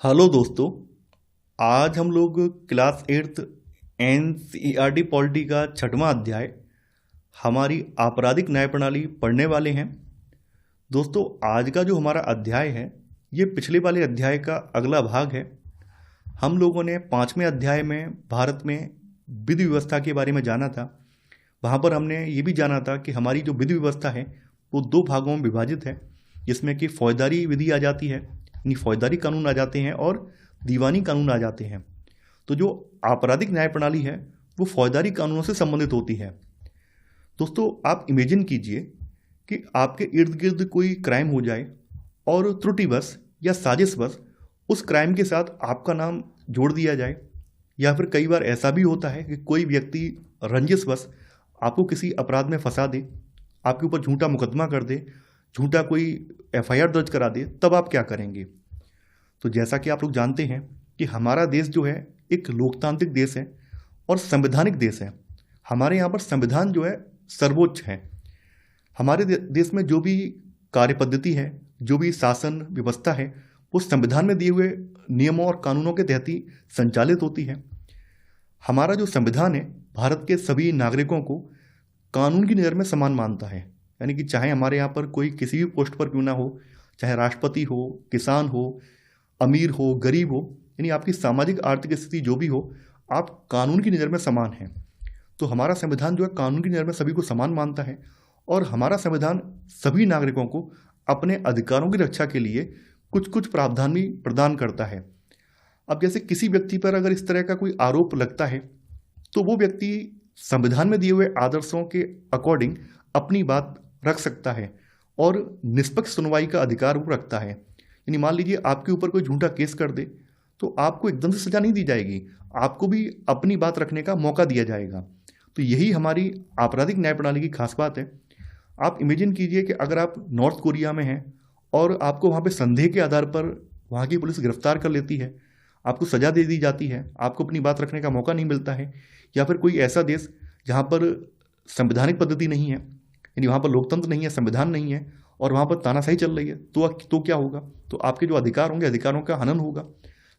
Hello दोस्तों। आज हम लोग क्लास 8th एनसीईआरटी पॉलिटी का 6वां अध्याय हमारी आपराधिक न्याय प्रणाली पढ़ने वाले हैं। दोस्तों, आज का जो हमारा अध्याय है ये पिछले वाले अध्याय का अगला भाग है। हम लोगों ने 5वें अध्याय में भारत में विधि व्यवस्था के बारे में जाना था। वहाँ पर हमने ये भी जाना था कि हमारी जो विधि व्यवस्था है वो 2 भागों में विभाजित है, जिसमें कि फौजदारी विधि आ जाती है, यानी फौजदारी कानून आ जाते हैं और दीवानी कानून आ जाते हैं। तो जो आपराधिक न्याय प्रणाली है वो फौजदारी कानूनों से संबंधित होती है। दोस्तों, आप इमेजिन कीजिए कि आपके इर्द गिर्द कोई क्राइम हो जाए और त्रुटिवश या साजिशवश उस क्राइम के साथ आपका नाम जोड़ दिया जाए, या फिर कई बार ऐसा भी होता है कि कोई व्यक्ति रंजिशवश आपको किसी अपराध में फंसा दे, आपके ऊपर झूठा मुकदमा कर दे, झूठा कोई एफआईआर दर्ज करा दे, तब आप क्या करेंगे? तो जैसा कि आप लोग जानते हैं कि हमारा देश जो है एक लोकतांत्रिक देश है और संवैधानिक देश है। हमारे यहाँ पर संविधान जो है सर्वोच्च है। हमारे देश में जो भी कार्य पद्धति है, जो भी शासन व्यवस्था है, वो संविधान में दिए हुए नियमों और कानूनों के तहत ही संचालित होती है। हमारा जो संविधान है भारत के सभी नागरिकों को कानून की नज़र में समान मानता है, यानी कि चाहे हमारे यहाँ पर कोई किसी भी पोस्ट पर क्यों ना हो, चाहे राष्ट्रपति हो, किसान हो, अमीर हो, गरीब हो, यानी आपकी सामाजिक आर्थिक स्थिति जो भी हो, आप कानून की नज़र में समान हैं। तो हमारा संविधान जो है कानून की नज़र में सभी को समान मानता है और हमारा संविधान सभी नागरिकों को अपने अधिकारों की रक्षा के लिए कुछ कुछ प्रावधान भी प्रदान करता है। अब जैसे किसी व्यक्ति पर अगर इस तरह का कोई आरोप लगता है तो वो व्यक्ति संविधान में दिए हुए आदर्शों के अकॉर्डिंग अपनी बात रख सकता है और निष्पक्ष सुनवाई का अधिकार वो रखता है। यानी मान लीजिए आपके ऊपर कोई झूठा केस कर दे तो आपको एकदम से सजा नहीं दी जाएगी, आपको भी अपनी बात रखने का मौका दिया जाएगा। तो यही हमारी आपराधिक न्याय प्रणाली की खास बात है। आप इमेजिन कीजिए कि अगर आप नॉर्थ कोरिया में हैं और आपको वहाँ पे संदेह के आधार पर वहाँ की पुलिस गिरफ्तार कर लेती है, आपको सजा दे दी जाती है, आपको अपनी बात रखने का मौका नहीं मिलता है, या फिर कोई ऐसा देश जहाँ पर संवैधानिक पद्धति नहीं है, यानी वहाँ पर लोकतंत्र नहीं है, संविधान नहीं है और वहाँ पर तानाशाही चल रही है, तो क्या होगा? तो आपके जो अधिकार होंगे, अधिकारों का हनन होगा।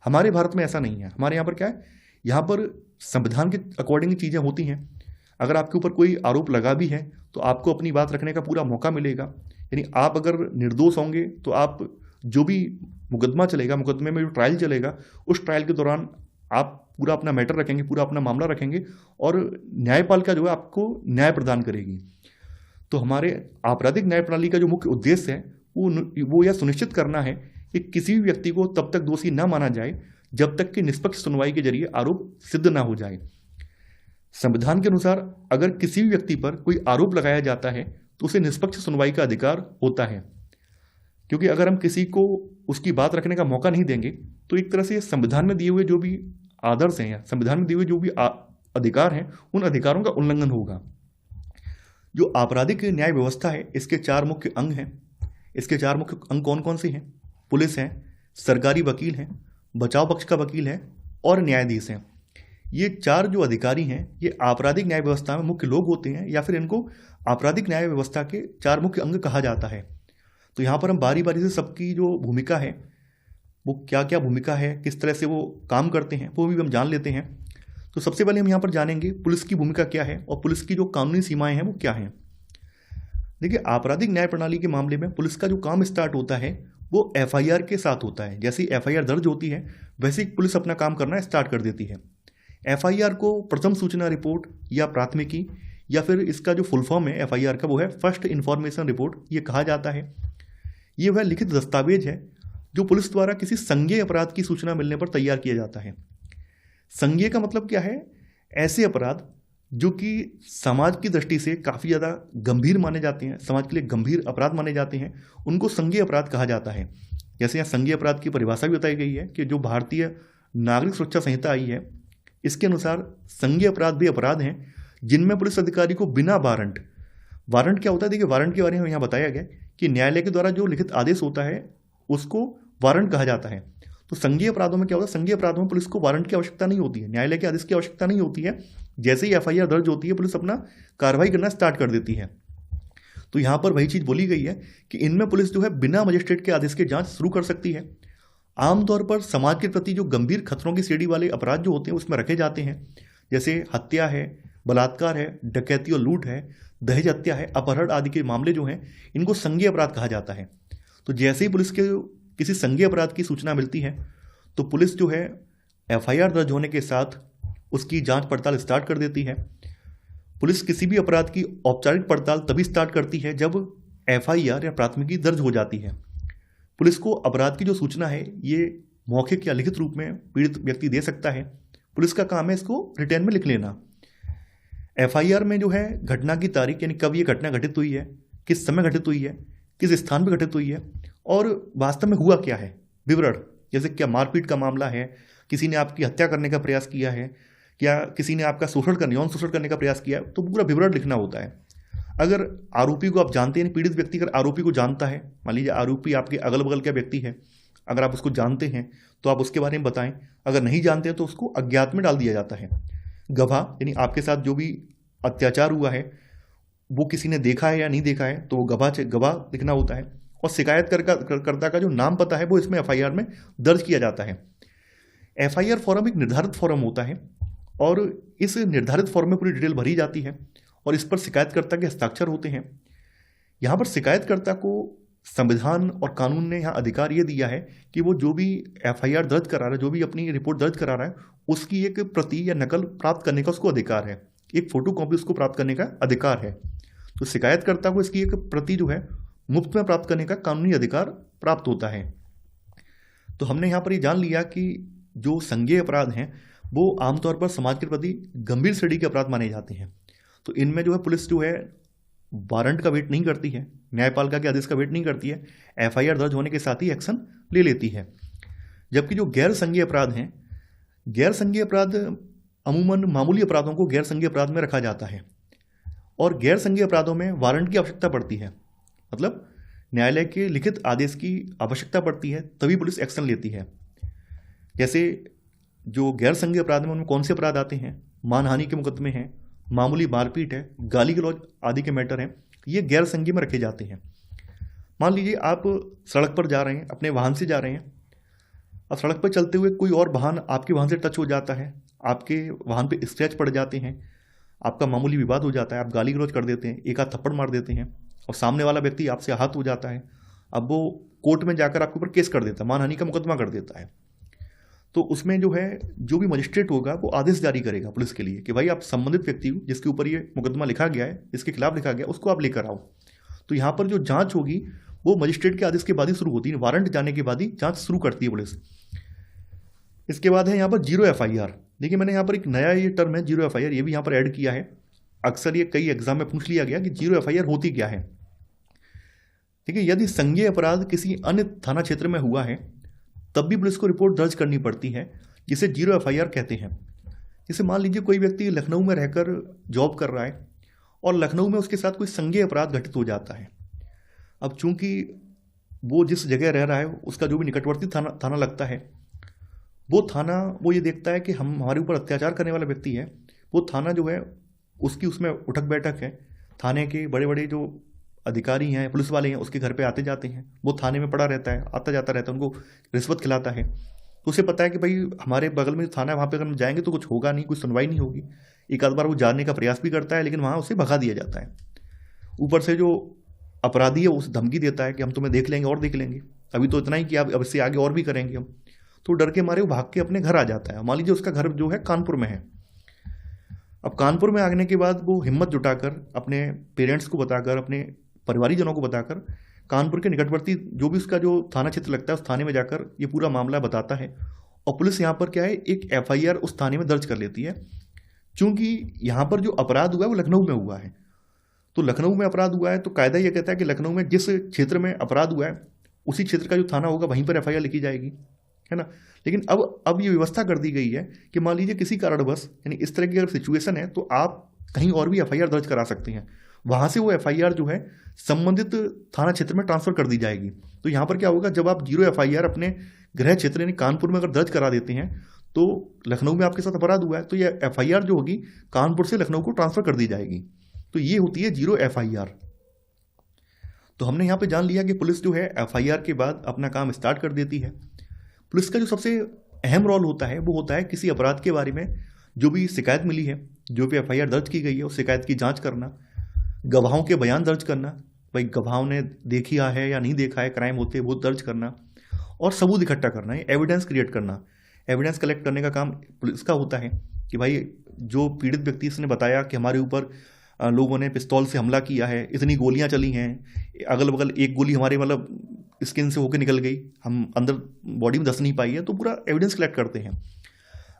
हमारे भारत में ऐसा नहीं है। हमारे यहाँ पर क्या है, यहाँ पर संविधान के अकॉर्डिंग चीज़ें होती हैं। अगर आपके ऊपर कोई आरोप लगा भी है तो आपको अपनी बात रखने का पूरा मौका मिलेगा। यानी आप अगर निर्दोष होंगे तो आप जो भी मुकदमा चलेगा, मुकदमे में जो ट्रायल चलेगा, उस ट्रायल के दौरान आप पूरा अपना मैटर रखेंगे, पूरा अपना मामला रखेंगे और न्यायपालिका जो है आपको न्याय प्रदान करेगी। तो हमारे आपराधिक न्याय प्रणाली का जो मुख्य उद्देश्य है वो यह सुनिश्चित करना है कि किसी भी व्यक्ति को तब तक दोषी न माना जाए जब तक कि निष्पक्ष सुनवाई के जरिए आरोप सिद्ध न हो जाए। संविधान के अनुसार अगर किसी भी व्यक्ति पर कोई आरोप लगाया जाता है तो उसे निष्पक्ष सुनवाई का अधिकार होता है, क्योंकि अगर हम किसी को उसकी बात रखने का मौका नहीं देंगे तो एक तरह से संविधान में दिए हुए जो भी आदर्श हैं या संविधान में दिए हुए जो भी अधिकार हैं, उन अधिकारों का उल्लंघन होगा। जो आपराधिक न्याय व्यवस्था है इसके 4 मुख्य अंग हैं। इसके 4 मुख्य अंग कौन कौन से हैं? पुलिस है, सरकारी वकील हैं, बचाव पक्ष का वकील है और न्यायाधीश हैं। ये 4 जो अधिकारी हैं ये आपराधिक न्याय व्यवस्था में मुख्य लोग होते हैं, या फिर इनको आपराधिक न्याय व्यवस्था के 4 मुख्य अंग कहा जाता है। तो यहाँ पर हम बारी बारी से सबकी जो भूमिका है, वो क्या क्या भूमिका है, किस तरह से वो काम करते हैं, वो भी हम जान लेते हैं। तो सबसे पहले हम यहाँ पर जानेंगे पुलिस की भूमिका क्या है और पुलिस की जो कानूनी सीमाएं हैं वो क्या हैं। देखिए, आपराधिक न्याय प्रणाली के मामले में पुलिस का जो काम स्टार्ट होता है वो एफआईआर के साथ होता है। जैसे ही एफआईआर दर्ज होती है वैसे ही पुलिस अपना काम करना स्टार्ट कर देती है। एफआईआर को प्रथम सूचना रिपोर्ट या प्राथमिकी, या फिर इसका जो फुल फॉर्म है एफआईआर का वो है फर्स्ट इन्फॉर्मेशन रिपोर्ट, ये कहा जाता है। ये वह लिखित दस्तावेज है जो पुलिस द्वारा किसी संज्ञेय अपराध की सूचना मिलने पर तैयार किया जाता है। संज्ञेय का मतलब क्या है? ऐसे अपराध जो कि समाज की दृष्टि से काफ़ी ज़्यादा गंभीर माने जाते हैं, समाज के लिए गंभीर अपराध माने जाते हैं, उनको संज्ञेय अपराध कहा जाता है। जैसे यहाँ संज्ञेय अपराध की परिभाषा भी बताई गई है कि जो भारतीय नागरिक सुरक्षा संहिता आई है इसके अनुसार संज्ञेय अपराध भी अपराध हैं जिनमें पुलिस अधिकारी को बिना वारंट क्या होता है? देखिए, वारंट के बारे में यहाँ बताया गया कि न्यायालय के द्वारा जो लिखित आदेश होता है उसको वारंट कहा जाता है। तो संज्ञेय अपराधों में क्या होता है? संज्ञेय अपराधों में पुलिस को वारंट की आवश्यकता नहीं होती है, न्यायालय के आदेश की आवश्यकता नहीं होती है। जैसे ही एफआईआर दर्ज होती है पुलिस अपना कार्रवाई करना स्टार्ट कर देती है। तो यहाँ पर वही चीज़ बोली गई है कि इनमें पुलिस जो है बिना मजिस्ट्रेट के आदेश के जांच शुरू कर सकती है। आमतौर पर समाज के प्रति जो गंभीर खतरों की श्रेणी वाले अपराध जो होते हैं उसमें रखे जाते हैं, जैसे हत्या है, बलात्कार है, डकैती और लूट है, दहेज हत्या है, अपहरण आदि के मामले जो हैं इनको संज्ञेय अपराध कहा जाता है। तो जैसे ही पुलिस के किसी संज्ञेय अपराध की सूचना मिलती है तो पुलिस जो है एफआईआर दर्ज होने के साथ उसकी जांच पड़ताल स्टार्ट कर देती है। पुलिस किसी भी अपराध की औपचारिक पड़ताल तभी स्टार्ट करती है जब एफआईआर या प्राथमिकी दर्ज हो जाती है। पुलिस को अपराध की जो सूचना है ये मौखिक या लिखित रूप में पीड़ित व्यक्ति दे सकता है। पुलिस का काम है इसको रिटर्न में लिख लेना। एफआईआर में जो है घटना की तारीख यानी कब ये घटना घटित हुई है, किस समय घटित हुई है, किस स्थान पर घटित हुई है और वास्तव में हुआ क्या है, विवरण, जैसे क्या मारपीट का मामला है, किसी ने आपकी हत्या करने का प्रयास किया है, क्या किसी ने आपका यौन शोषण करने का प्रयास किया है, तो पूरा विवरण लिखना होता है। अगर आरोपी को आप जानते हैं, पीड़ित व्यक्ति अगर आरोपी को जानता है, मान लीजिए आरोपी आपके अगल बगल का व्यक्ति है, अगर आप उसको जानते हैं तो आप उसके बारे में बताएं, अगर नहीं जानते हैं तो उसको अज्ञात में डाल दिया जाता है। गवाह यानी आपके साथ जो भी अत्याचार हुआ है वो किसी ने देखा है या नहीं देखा है तो वो गवाह लिखना होता है। और शिकायत कर्ता का जो नाम पता है वो इसमें एफआईआर में दर्ज किया जाता है। एफआईआर फॉर्म एक निर्धारित फॉर्म होता है और इस निर्धारित फॉर्म में पूरी डिटेल भरी जाती है और इस पर शिकायतकर्ता के हस्ताक्षर होते हैं। यहाँ पर शिकायतकर्ता को संविधान और कानून ने यहाँ अधिकार ये दिया है कि वो जो भी एफआईआर दर्ज करा रहा है, जो भी अपनी रिपोर्ट दर्ज करा रहा है, उसकी एक प्रति या नकल प्राप्त करने का उसको अधिकार है, एक फोटो कॉपी उसको प्राप्त करने का अधिकार है। तो शिकायतकर्ता को इसकी एक प्रति जो है मुफ्त में प्राप्त करने का कानूनी अधिकार प्राप्त होता है। तो हमने यहाँ पर ये जान लिया कि जो संज्ञेय अपराध हैं वो आमतौर पर समाज के प्रति गंभीर श्रेणी के अपराध माने जाते हैं। तो इनमें जो है पुलिस जो है वारंट का वेट नहीं करती है, न्यायपालिका के आदेश का वेट नहीं करती है, एफआईआर दर्ज होने के साथ ही एक्शन ले लेती है। जबकि जो गैर संज्ञेय अपराध हैं, गैर संज्ञेय अपराध अमूमन मामूली अपराधों को गैर संज्ञेय अपराध में रखा जाता है और गैर संज्ञेय अपराधों में वारंट की आवश्यकता पड़ती है, मतलब न्यायालय के लिखित आदेश की आवश्यकता पड़ती है तभी पुलिस एक्शन लेती है। जैसे जो गैर संज्ञेय अपराध में उनमें कौन से अपराध आते हैं, मानहानि के मुकदमे हैं, मामूली मारपीट है, गाली गलौज आदि के मैटर हैं, ये गैर संज्ञेय में रखे जाते हैं। मान लीजिए आप सड़क पर जा रहे हैं, अपने वाहन से जा रहे हैं, अब सड़क पर चलते हुए कोई और वाहन आपके वाहन से टच हो जाता है, आपके वाहन पे स्क्रैच पड़ जाते हैं, आपका मामूली विवाद हो जाता है, आप गाली गलौज कर देते हैं, एक आध थप्पड़ मार देते हैं और सामने वाला व्यक्ति आपसे आहत हो जाता है। अब वो कोर्ट में जाकर आपके ऊपर केस कर देता है, मानहानि का मुकदमा कर देता है। तो उसमें जो है जो भी मजिस्ट्रेट होगा वो आदेश जारी करेगा पुलिस के लिए कि भाई आप संबंधित व्यक्ति जिसके ऊपर ये मुकदमा लिखा गया है, जिसके खिलाफ लिखा गया, उसको आप लेकर आओ। तो यहाँ पर जो जांच होगी वो मजिस्ट्रेट के आदेश के बाद ही शुरू होती है, वारंट जाने के बाद ही जांच शुरू करती है पुलिस। इसके बाद है यहाँ पर जीरो एफआईआर। देखिए मैंने यहाँ पर एक नया ये टर्म है जीरो एफआईआर, ये भी यहाँ पर ऐड किया है। अक्सर ये कई एग्जाम में पूछ लिया गया कि जीरो एफआईआर होती क्या है। ठीक है, यदि संज्ञेय अपराध किसी अन्य थाना क्षेत्र में हुआ है तब भी पुलिस को रिपोर्ट दर्ज करनी पड़ती है, जिसे जीरो एफआईआर कहते हैं। जैसे मान लीजिए कोई व्यक्ति लखनऊ में रहकर जॉब कर रहा है और लखनऊ में उसके साथ कोई संज्ञेय अपराध घटित हो जाता है। अब चूंकि वो जिस जगह रह रहा है उसका जो भी निकटवर्ती थाना लगता है, वो थाना वो ये देखता है कि हमारे ऊपर अत्याचार करने वाला व्यक्ति है, वो थाना जो है उसकी उसमें उठक बैठक है, थाने के बड़े बड़े जो अधिकारी हैं, पुलिस वाले हैं, उसके घर पे आते जाते हैं, वो थाने में पड़ा रहता है, आता जाता रहता है, उनको रिश्वत खिलाता है। तो उसे पता है कि भाई हमारे बगल में जो थाना है वहाँ पे अगर हम जाएंगे तो कुछ होगा नहीं, कुछ सुनवाई नहीं होगी। एक आध बार वो जाने का प्रयास भी करता है लेकिन वहाँ उसे भगा दिया जाता है। ऊपर से जो अपराधी है उसे धमकी देता है कि हम तुम्हें देख लेंगे और देख लेंगे, अभी तो इतना ही कि अब इससे आगे और भी करेंगे हम। तो डर के मारे वो भाग के अपने घर आ जाता है। मान लीजिए उसका घर जो है कानपुर में है। अब कानपुर में आने के बाद वो हिम्मत जुटाकर अपने पेरेंट्स को बताकर, अपने परिवारीजनों को बताकर कानपुर के निकटवर्ती जो भी उसका जो थाना क्षेत्र लगता है उस थाने में जाकर ये पूरा मामला बताता है और पुलिस यहाँ पर क्या है एक एफआईआर उस थाने में दर्ज कर लेती है। चूंकि यहाँ पर जो अपराध हुआ है वो लखनऊ में हुआ है, तो लखनऊ में अपराध हुआ है तो कायदा ये कहता है कि लखनऊ में जिस क्षेत्र में अपराध हुआ है उसी क्षेत्र का जो थाना होगा वहीं पर एफआईआर लिखी जाएगी, है ना। लेकिन अब ये व्यवस्था कर दी गई है कि मान लीजिए किसी कारणवश यानी इस तरह की अगर सिचुएशन है तो आप कहीं और भी एफआईआर दर्ज करा सकते हैं, वहाँ से वो एफआईआर जो है संबंधित थाना क्षेत्र में ट्रांसफर कर दी जाएगी। तो यहाँ पर क्या होगा, जब आप जीरो एफआईआर अपने गृह क्षेत्र यानी कानपुर में अगर दर्ज करा देते हैं तो लखनऊ में आपके साथ अपराध हुआ है तो ये एफआईआर जो होगी कानपुर से लखनऊ को ट्रांसफर कर दी जाएगी। तो ये होती है जीरो एफआईआर। तो हमने यहाँ पे जान लिया कि पुलिस जो है एफआईआर के बाद अपना काम स्टार्ट कर देती है। पुलिस का जो सबसे अहम रोल होता है वो होता है किसी अपराध के बारे में जो भी शिकायत मिली है, जो भी एफआईआर दर्ज की गई है, उस शिकायत की जांच करना, गवाहों के बयान दर्ज करना, भाई गवाहों ने देखा है या नहीं देखा है क्राइम होते वो दर्ज करना, और सबूत इकट्ठा करना है, एविडेंस क्रिएट करना। एविडेंस कलेक्ट करने का काम पुलिस का होता है कि भाई जो पीड़ित व्यक्ति इसने बताया कि हमारे ऊपर लोगों ने पिस्तौल से हमला किया है, इतनी गोलियां चली हैं, अगल बगल एक गोली हमारे मतलब स्किन से होकर निकल गई, हम अंदर बॉडी में धंस नहीं पाई है, तो पूरा एविडेंस कलेक्ट करते हैं।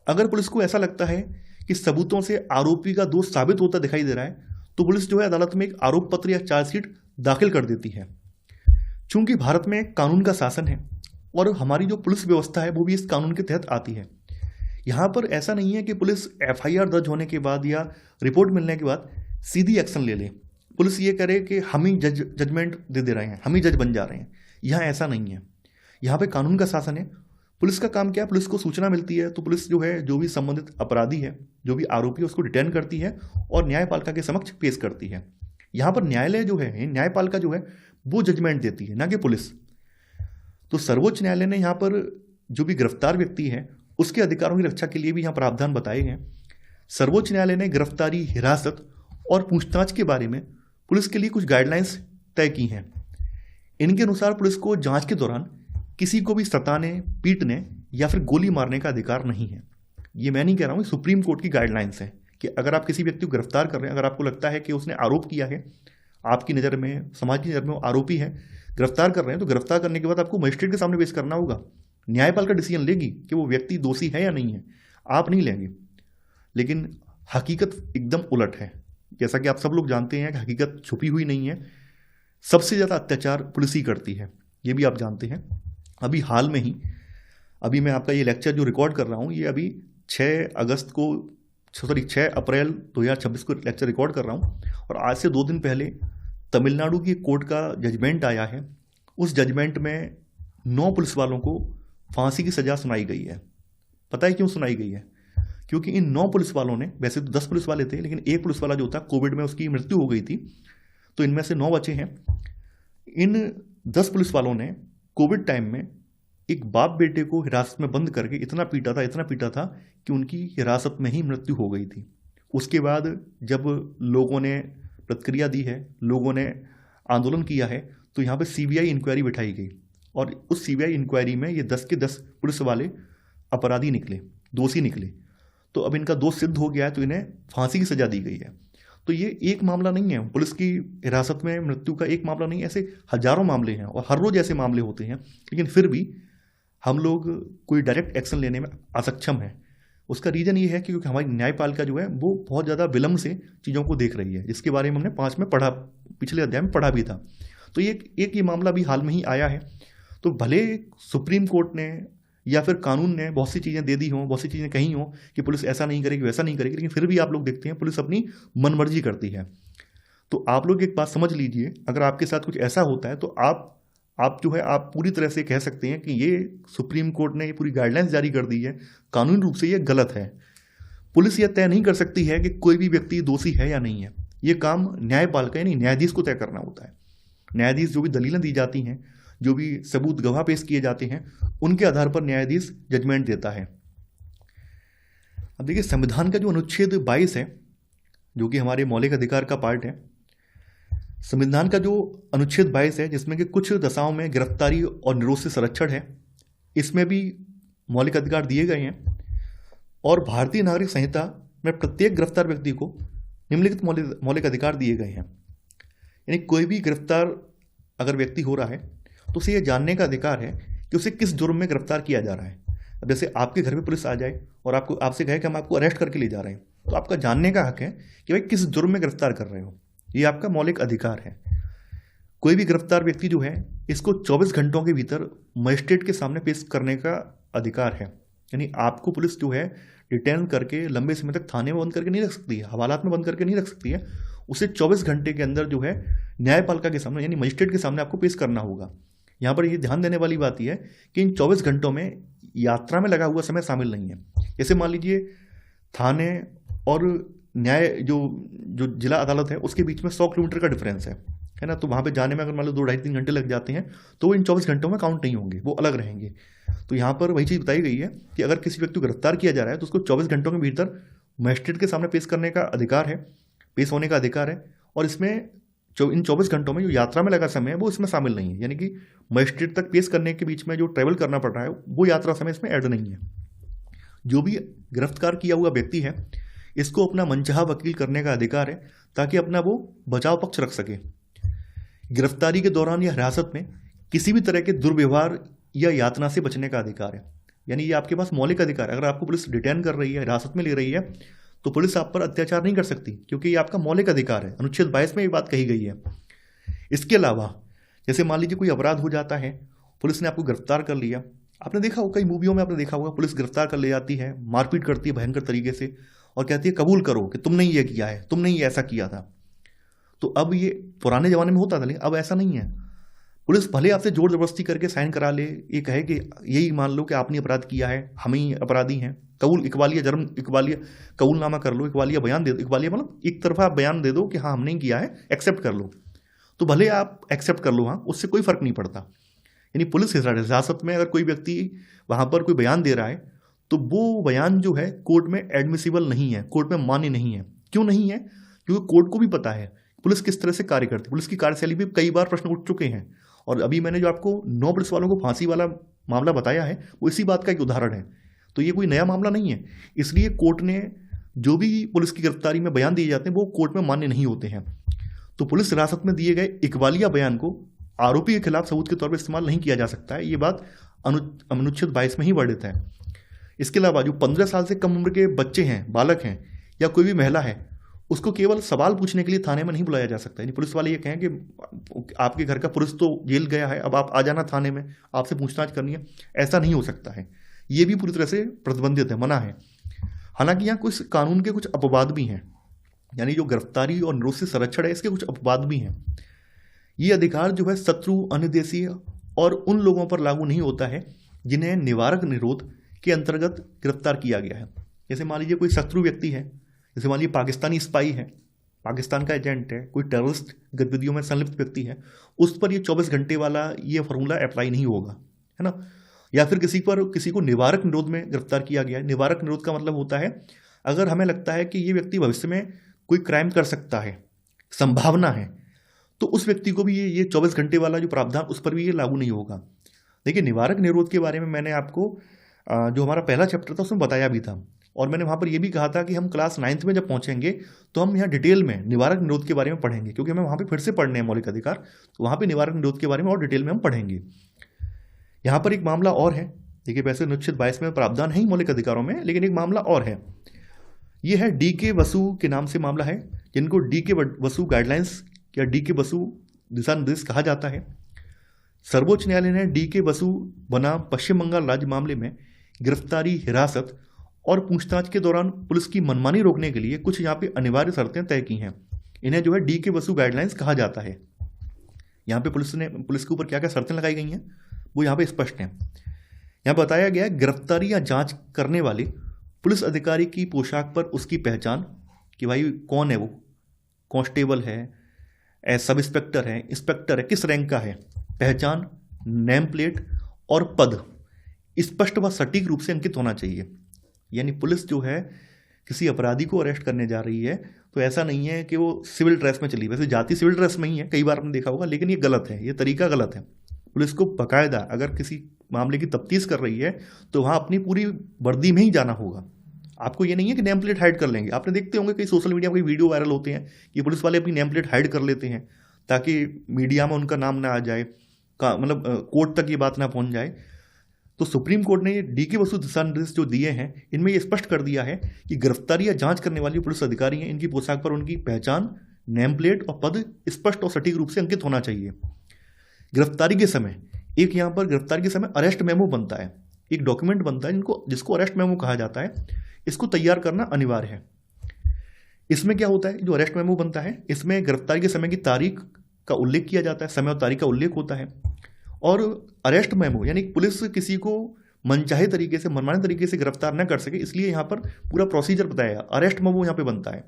अगर पुलिस को ऐसा लगता है कि सबूतों से आरोपी का दोष साबित होता दिखाई दे रहा है तो पुलिस जो है अदालत में एक आरोप पत्र या चार्जशीट दाखिल कर देती है। चूंकि भारत में कानून का शासन है और हमारी जो पुलिस व्यवस्था है वो भी इस कानून के तहत आती है। यहाँ पर ऐसा नहीं है कि पुलिस एफआईआर दर्ज होने के बाद या रिपोर्ट मिलने के बाद सीधी एक्शन ले ले, पुलिस ये करे कि हम ही जजमेंट दे रहे हैं, हम ही जज बन जा रहे हैं। यहाँ ऐसा नहीं है, यहाँ पे कानून का शासन है। पुलिस का काम क्या है, पुलिस को सूचना मिलती है तो पुलिस जो है जो भी संबंधित अपराधी है, जो भी आरोपी है, उसको डिटेन करती है और न्यायपालिका के समक्ष पेश करती है। यहाँ पर न्यायालय जो है, न्यायपालिका जो है वो जजमेंट देती है, ना कि पुलिस। तो सर्वोच्च न्यायालय ने यहाँ पर जो भी गिरफ्तार व्यक्ति है उसके अधिकारों की रक्षा के लिए भी यहाँ प्रावधान बताए हैं। सर्वोच्च न्यायालय ने गिरफ्तारी, हिरासत और पूछताछ के बारे में पुलिस के लिए कुछ गाइडलाइंस तय की हैं। इनके अनुसार पुलिस को जांच के दौरान किसी को भी सताने, पीटने या फिर गोली मारने का अधिकार नहीं है। ये मैं नहीं कह रहा हूँ, सुप्रीम कोर्ट की गाइडलाइंस है कि अगर आप किसी व्यक्ति को गिरफ्तार कर रहे हैं, अगर आपको लगता है कि उसने आरोप किया है, आपकी नज़र में, समाज की नज़र में वो आरोपी है, गिरफ्तार कर रहे हैं, तो गिरफ्तार करने के बाद आपको मजिस्ट्रेट के सामने पेश करना होगा। न्यायपालिका डिसीजन लेगी कि वो व्यक्ति दोषी है या नहीं है, आप नहीं लेंगे। लेकिन हकीकत एकदम उलट है। जैसा कि आप सब लोग जानते हैं कि हकीकत छुपी हुई नहीं है। सबसे ज़्यादा अत्याचार पुलिस ही करती है, ये भी आप जानते हैं। अभी हाल में ही, अभी मैं आपका ये लेक्चर जो रिकॉर्ड कर रहा हूँ, ये अभी 6 अप्रैल 2026 को लेक्चर रिकॉर्ड कर रहा हूँ, और आज से 2 दिन पहले तमिलनाडु की कोर्ट का जजमेंट आया है। उस जजमेंट में 9 पुलिस वालों को फांसी की सज़ा सुनाई गई है। पता है क्यों सुनाई गई है? क्योंकि इन 9 पुलिस वालों ने, वैसे तो 10 पुलिस वाले थे, लेकिन एक पुलिस वाला जो था कोविड में उसकी मृत्यु हो गई थी, तो इनमें से 9 बचे हैं। इन 10 पुलिस वालों ने कोविड टाइम में एक बाप बेटे को हिरासत में बंद करके इतना पीटा था कि उनकी हिरासत में ही मृत्यु हो गई थी। उसके बाद जब लोगों ने प्रतिक्रिया दी है, लोगों ने आंदोलन किया है, तो यहाँ पे सीबीआई इंक्वायरी बिठाई गई, और उस सीबीआई इंक्वायरी में ये 10 के 10 पुलिस वाले अपराधी निकले, दोषी निकले। तो अब इनका दोष सिद्ध हो गया है, तो इन्हें फांसी की सजा दी गई है। तो ये एक मामला नहीं है, पुलिस की हिरासत में मृत्यु का एक मामला नहीं है, ऐसे हजारों मामले हैं और हर रोज ऐसे मामले होते हैं। लेकिन फिर भी हम लोग कोई डायरेक्ट एक्शन लेने में असक्षम है। उसका रीज़न ये है कि क्योंकि हमारी न्यायपालिका जो है वो बहुत ज़्यादा विलम्ब से चीज़ों को देख रही है, जिसके बारे में हमने 5 में पढ़ा, पिछले अध्याय में पढ़ा भी था। तो ये मामला भी हाल में ही आया है। तो भले सुप्रीम कोर्ट ने या फिर कानून ने बहुत सी चीज़ें दे दी हों, बहुत सी चीज़ें कही हों कि पुलिस ऐसा नहीं करेगी, वैसा नहीं करेगी, लेकिन फिर भी आप लोग देखते हैं पुलिस अपनी मनमर्जी करती है। तो आप लोग एक बात समझ लीजिए, अगर आपके साथ कुछ ऐसा होता है तो आप जो है आप पूरी तरह से कह सकते हैं कि ये सुप्रीम कोर्ट ने ये पूरी गाइडलाइंस जारी कर दी है, कानूनी रूप से ये गलत है। पुलिस यह तय नहीं कर सकती है कि कोई भी व्यक्ति दोषी है या नहीं है। ये काम न्यायपालिका यानी न्यायाधीश को तय करना होता है। न्यायाधीश जो भी दलीलें दी जाती हैं, जो भी सबूत गवाह पेश किए जाते हैं, उनके आधार पर न्यायाधीश जजमेंट देता है। अब देखिए, संविधान का जो अनुच्छेद 22 है, जो कि हमारे मौलिक अधिकार का पार्ट है, संविधान का जो अनुच्छेद 22 है, जिसमें कि कुछ दशाओं में गिरफ्तारी और निरोध से संरक्षण है, इसमें भी मौलिक अधिकार दिए गए हैं। और भारतीय नागरिक संहिता में प्रत्येक गिरफ्तार व्यक्ति को निम्नलिखित मौलिक अधिकार दिए गए हैं। यानी कोई भी गिरफ्तार अगर व्यक्ति हो रहा है तो उसे यह जानने का अधिकार है कि उसे किस जुर्म में गिरफ्तार किया जा रहा है। अब जैसे आपके घर पे पुलिस आ जाए और आपसे कहे कि हम आपको अरेस्ट करके ले जा रहे हैं, तो आपका जानने का हक है कि भाई किस जुर्म में गिरफ्तार कर रहे हो। ये आपका मौलिक अधिकार है। कोई भी गिरफ्तार व्यक्ति जो है, इसको 24 घंटों के भीतर मजिस्ट्रेट के सामने पेश करने का अधिकार है। यानी आपको पुलिस जो है डिटेन करके लंबे समय तक थाने में बंद करके नहीं रख सकती है, हवालात में बंद करके नहीं रख सकती है। उसे 24 घंटे के अंदर जो है न्यायपालिका के सामने यानी मजिस्ट्रेट के सामने आपको पेश करना होगा। यहाँ पर ये ध्यान देने वाली बात यह है कि इन 24 घंटों में यात्रा में लगा हुआ समय शामिल नहीं है। जैसे मान लीजिए थाने और न्याय जो जिला अदालत है उसके बीच में 100 किलोमीटर का डिफरेंस है है ना। तो वहाँ पे जाने में अगर मान लो 2-2.5-3 घंटे लग जाते हैं तो वो इन 24 घंटों में काउंट नहीं होंगे, वो अलग रहेंगे। तो यहाँ पर वही चीज़ बताई गई है कि अगर किसी व्यक्ति को गिरफ्तार किया जा रहा है तो उसको 24 घंटों के भीतर मजिस्ट्रेट के सामने पेश करने का अधिकार है, पेश होने का अधिकार है। और इसमें इन 24 घंटों में जो यात्रा में लगा समय है वो इसमें शामिल नहीं है, यानी कि मजिस्ट्रेट तक पेश करने के बीच में जो ट्रैवल करना पड़ रहा है वो यात्रा समय इसमें ऐड नहीं है। जो भी गिरफ्तार किया हुआ व्यक्ति है इसको अपना मनचाहा वकील करने का अधिकार है ताकि अपना वो बचाव पक्ष रख सके। गिरफ्तारी के दौरान या हिरासत में किसी भी तरह के दुर्व्यवहार या यातना से बचने का अधिकार है, यानी ये आपके पास मौलिक अधिकार है। अगर आपको पुलिस डिटेन कर रही है, हिरासत में ले रही है, तो पुलिस आप पर अत्याचार नहीं कर सकती क्योंकि ये आपका मौलिक अधिकार है। अनुच्छेद 22 में ये बात कही गई है। इसके अलावा जैसे मान लीजिए कोई अपराध हो जाता है, पुलिस ने आपको गिरफ्तार कर लिया, आपने देखा होगा कई मूवियों में आपने देखा होगा पुलिस गिरफ्तार कर ले जाती है, मारपीट करती है भयंकर तरीके से और कहती है कबूल करो कि तुमने ये किया है, तुमने ये ऐसा किया था। तो अब ये पुराने ज़माने में होता था, लेकिन अब ऐसा नहीं है। पुलिस भले आपसे जोर जबरदस्ती करके साइन करा ले, ये कहे कि यही मान लो कि आपने अपराध किया है, हम ही अपराधी हैं, कबूल इकबालिया जर्म इकबालिया कबूलनामा कर लो, इकबालिया बयान दे दो। इकबालिया मतलब एक तरफा आप बयान दे दो कि हाँ हमने किया है, एक्सेप्ट कर लो। तो भले आप एक्सेप्ट कर लो, हाँ, उससे कोई फर्क नहीं पड़ता। यानी पुलिस हिरासत में अगर कोई व्यक्ति वहाँ पर कोई बयान दे रहा है तो वो बयान जो है कोर्ट में एडमिसिबल नहीं है, कोर्ट में मान्य नहीं है। क्यों नहीं है? क्योंकि कोर्ट को भी पता है पुलिस किस तरह से कार्य करती है। पुलिस की कार्यशैली भी कई बार प्रश्न उठ चुके हैं और अभी मैंने जो आपको 9 पुलिस वालों को फांसी वाला मामला बताया है वो इसी बात का एक उदाहरण है। तो ये कोई नया मामला नहीं है। इसलिए कोर्ट ने जो भी पुलिस की गिरफ्तारी में बयान दिए जाते हैं वो कोर्ट में मान्य नहीं होते हैं। तो पुलिस हिरासत में दिए गए इकबालिया बयान को आरोपी के खिलाफ सबूत के तौर पर इस्तेमाल नहीं किया जा सकता है। ये बात अनुच्छेद 22 में ही वर्णित है। इसके अलावा जो 15 साल से कम उम्र के बच्चे हैं, बालक हैं या कोई भी महिला है, उसको केवल सवाल पूछने के लिए थाने में नहीं बुलाया जा सकता। यानी पुलिस वाले ये कहें कि आपके घर का पुरुष तो जेल गया है, अब आप आ जाना थाने में, आपसे पूछताछ करनी है, ऐसा नहीं हो सकता है। ये भी पूरी तरह से प्रतिबंधित है, मना है। हालांकि यहाँ कुछ कानून के कुछ अपवाद भी हैं, यानी जो गिरफ्तारी और निरोध से संरक्षण है इसके कुछ अपवाद भी हैं। ये अधिकार जो है शत्रु, अन्य देशीय और उन लोगों पर लागू नहीं होता है जिन्हें निवारक निरोध के अंतर्गत गिरफ्तार किया गया है। जैसे मान लीजिए कोई शत्रु व्यक्ति है, जैसे मान लीजिए पाकिस्तानी स्पाई है, पाकिस्तान का एजेंट है, कोई टेररिस्ट गतिविधियों में संलिप्त व्यक्ति है, उस पर ये 24 घंटे वाला ये फॉर्मूला अप्लाई नहीं होगा, है ना। या फिर किसी को निवारक निरोध में गिरफ्तार किया गया है। निवारक निरोध का मतलब होता है अगर हमें लगता है कि ये व्यक्ति भविष्य में कोई क्राइम कर सकता है, संभावना है, तो उस व्यक्ति को भी ये 24 घंटे वाला जो प्रावधान उस पर भी ये लागू नहीं होगा। देखिए निवारक निरोध के बारे में मैंने आपको जो हमारा पहला चैप्टर था उसमें बताया भी था और मैंने वहाँ पर ये भी कहा था कि हम क्लास 9th में जब पहुँचेंगे तो हम यहाँ डिटेल में निवारक निरोध के बारे में पढ़ेंगे, क्योंकि हमें वहाँ पे फिर से पढ़ने हैं मौलिक अधिकार, तो वहाँ पे निवारक निरोध के बारे में और डिटेल में हम पढ़ेंगे। यहाँ पर एक मामला और है, देखिए वैसे अनुच्छेद 22 में प्रावधान है ही मौलिक अधिकारों में, लेकिन एक मामला और है। ये है DK बसु के नाम से मामला है, जिनको DK बसु गाइडलाइंस या DK बसु दिशा निर्देश कहा जाता है। सर्वोच्च न्यायालय ने DK बसु बनाम पश्चिम बंगाल राज्य मामले में गिरफ्तारी, हिरासत और पूछताछ के दौरान पुलिस की मनमानी रोकने के लिए कुछ यहाँ पे अनिवार्य शर्तें तय की हैं। इन्हें जो है DK बसु गाइडलाइंस कहा जाता है। यहाँ पे पुलिस के ऊपर क्या क्या शर्तें लगाई गई हैं वो यहाँ पे स्पष्ट हैं। यहाँ बताया गया है गिरफ्तारी या जांच करने वाले पुलिस अधिकारी की पोशाक पर उसकी पहचान, कि भाई कौन है वो, कांस्टेबल है, सब इंस्पेक्टर है, इंस्पेक्टर है, किस रैंक का है, पहचान, नेम प्लेट और पद स्पष्ट व सटीक रूप से अंकित होना चाहिए। यानी पुलिस जो है किसी अपराधी को अरेस्ट करने जा रही है तो ऐसा नहीं है कि वो सिविल ड्रेस में चली, वैसे जाती सिविल ड्रेस में ही है, कई बार आपने देखा होगा, लेकिन ये गलत है, ये तरीका गलत है। पुलिस को बाकायदा अगर किसी मामले की तफ्तीश कर रही है तो वहाँ अपनी पूरी वर्दी में ही जाना होगा। आपको ये नहीं है कि नेम प्लेट हाइड कर लेंगे। आपने देखते होंगे कई सोशल मीडिया में वीडियो वायरल होते हैं कि पुलिस वाले अपनी नेम प्लेट हाइड कर लेते हैं ताकि मीडिया में उनका नाम ना आ जाए, मतलब कोर्ट तक ये बात ना पहुंच जाए। तो सुप्रीम कोर्ट ने ये DK बसु दिशा निर्देश जो दिए हैं इनमें ये स्पष्ट कर दिया है कि गिरफ्तारी या जांच करने वाली पुलिस अधिकारी हैं, इनकी पोशाक पर उनकी पहचान, नेम प्लेट और पद स्पष्ट और सटीक रूप से अंकित होना चाहिए। गिरफ्तारी के समय यहाँ पर गिरफ्तारी के समय अरेस्ट मेमो बनता है, एक डॉक्यूमेंट बनता है जिसको अरेस्ट मेमो कहा जाता है। इसको तैयार करना अनिवार्य है। इसमें क्या होता है, जो अरेस्ट मेमो बनता है इसमें गिरफ्तारी के समय की तारीख का उल्लेख किया जाता है, समय और तारीख का उल्लेख होता है। और अरेस्ट मेमो यानी पुलिस किसी को मनचाहे तरीके से, मनमाने तरीके से गिरफ्तार न कर सके, इसलिए यहाँ पर पूरा प्रोसीजर बताया। अरेस्ट मेमो यहाँ पे बनता है।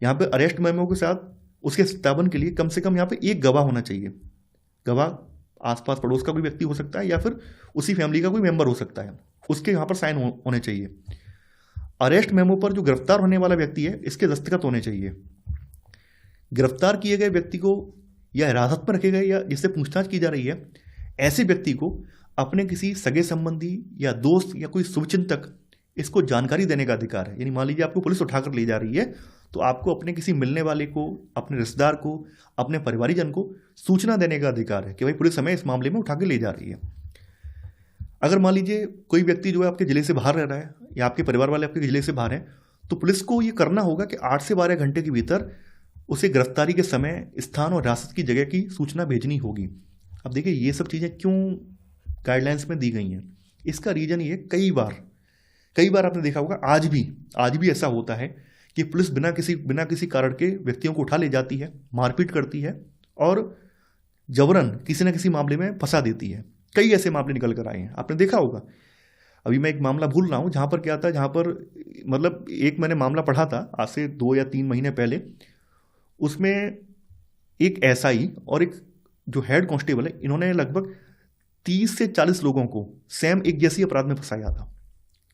यहाँ पे अरेस्ट मेमो के साथ उसके सत्यापन के लिए कम से कम यहाँ पे एक गवाह होना चाहिए। गवाह आसपास पड़ोस का कोई व्यक्ति हो सकता है या फिर उसी फैमिली का कोई मेंबर हो सकता है, उसके यहाँ पर साइन होने चाहिए। अरेस्ट मेमो पर जो गिरफ्तार होने वाला व्यक्ति है इसके दस्तखत होने चाहिए। गिरफ्तार किए गए व्यक्ति को या हिरासत में रखे गए या जिससे पूछताछ की जा रही है, ऐसे व्यक्ति को अपने किसी सगे संबंधी या दोस्त या कोई शुभचिंतक इसको जानकारी देने का अधिकार है। यानी मान लीजिए आपको पुलिस उठाकर ले जा रही है तो आपको अपने किसी मिलने वाले को, अपने रिश्तेदार को, अपने परिवारीजन को सूचना देने का अधिकार है कि भाई पुलिस हमें इस मामले में उठा के ले जा रही है। अगर मान लीजिए कोई व्यक्ति जो है आपके जिले से बाहर रह रहा है या आपके परिवार वाले आपके जिले से बाहर हैं, तो पुलिस को ये करना होगा कि 8 से 12 घंटे के भीतर उसे गिरफ्तारी के समय, स्थान और हिरासत की जगह की सूचना भेजनी होगी। अब देखिए ये सब चीज़ें क्यों गाइडलाइंस में दी गई हैं, इसका रीजन ये कई बार आपने देखा होगा, आज भी ऐसा होता है कि पुलिस बिना किसी कारण के व्यक्तियों को उठा ले जाती है, मारपीट करती है और जबरन किसी न किसी मामले में फंसा देती है। कई ऐसे मामले निकल कर आए हैं, आपने देखा होगा। अभी मैं एक मामला भूल रहा हूँ जहाँ पर क्या था, जहाँ पर मतलब एक मैंने मामला पढ़ा था आज से 2 या 3 महीने पहले। उसमें एक एसआई और एक जो हेड कांस्टेबल है, इन्होंने लगभग 30 से 40 लोगों को सेम एक जैसी अपराध में फंसाया था।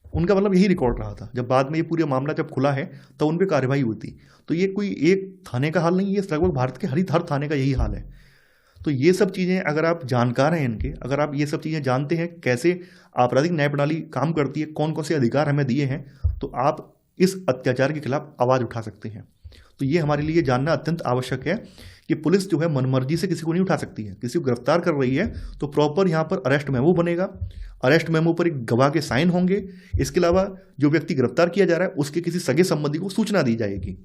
उनका मतलब यही रिकॉर्ड रहा था। जब बाद में ये पूरा मामला जब खुला है तो उन पर कार्रवाई हुई थी। तो ये कोई एक थाने का हाल नहीं, ये लगभग भारत के हर थाने का यही हाल है। तो ये सब चीज़ें अगर आप जानकार हैं इनके, अगर आप ये सब चीज़ें जानते हैं कैसे आपराधिक न्याय प्रणाली काम करती है, कौन कौन से अधिकार हमें दिए हैं, तो आप इस अत्याचार के खिलाफ आवाज़ उठा सकते हैं। तो ये हमारे लिए जानना अत्यंत आवश्यक है कि पुलिस जो है मनमर्जी से किसी को नहीं उठा सकती है। किसी को गिरफ्तार कर रही है तो प्रॉपर यहाँ पर अरेस्ट मेमो बनेगा, अरेस्ट मेमो पर एक गवाह के साइन होंगे। इसके अलावा जो व्यक्ति गिरफ्तार किया जा रहा है उसके किसी सगे संबंधी को सूचना दी जाएगी।